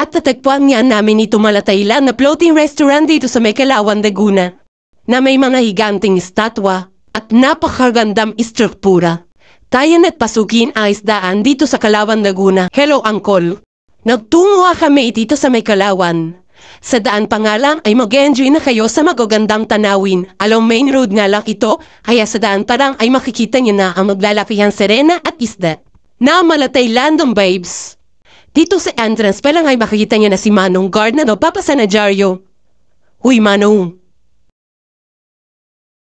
At natagpuan nga namin ito malataylan na floating restaurant dito sa may Calauan, Laguna, na may mga higanting estatwa at napakagandang istruktura. Tayo na't pasukin ang isdaan dito sa Calauan, Laguna. Hello, Uncle. Nagtungo kami dito sa may Calauan. Sa daan pa nga lang ay mag-enjoy na kayo sa magagandang tanawin. Along main road nga lang ito, kaya sa daan pa lang ay makikita niyo na ang maglalakihang serena at isda na malatay landong babes. Dito sa entrance pa lang ay makikita niyo na si Manong Guard na papasanadjaryo. Huy Manong.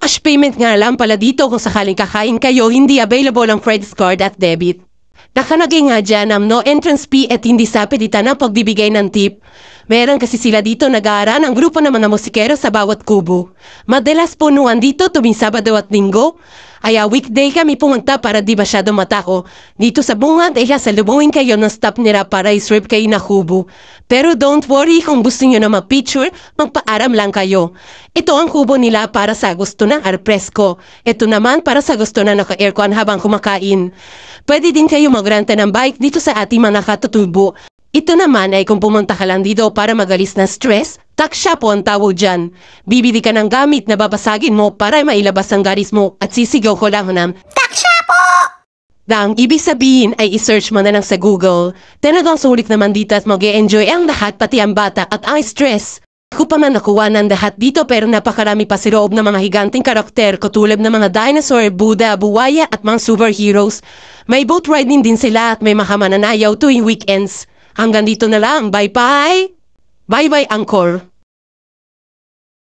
Cash payment nga lang pala dito kung sakaling kakain kayo, hindi available ang credit card at debit. Nakalagay nga dyan ang no entrance fee at hindi sa pilitan ang pagbibigay ng tip. Meron kasi sila dito nag-aaral ng grupo ng mga musikero sa bawat kubo. Madalas punuan dito tuwing Sabado at Linggo. Kaya weekday kami pumunta para di masyado matako. Dito sa bungad ay sasalubungin kayo ng staff nila para isrip kayo na kubo. Pero don't worry kung gusto nyo na mag-picture, magpaaram lang kayo. Ito ang kubo nila para sa gusto ng alfresco. Ito naman para sa gusto na naka-aircon habang kumakain. Pwede din kayo magrenta ng bike dito sa ating mga katutubo. Ito naman ay kung pumunta ka lang dito para magalis na stress, taksya po ang tawag dyan. Bibili ka ng gamit na babasagin mo para mailabas ang garis mo at sisigaw ko lang ng taksya po! Ang ibig sabihin ay isearch mo na lang sa Google. Talagang sulit naman dito at mag-e-enjoy ang lahat pati ang bata at ang stress. Ako pa man nakuha ng lahat dito pero napakarami pa sa loob ng mga higanting karakter katulad ng mga dinosaur, Buddha, buwaya at mga superheroes. May boat riding din sila at may makamananayaw tuwing weekends. Hanggang dito na lang. Bye-bye! Bye-bye, Angkor!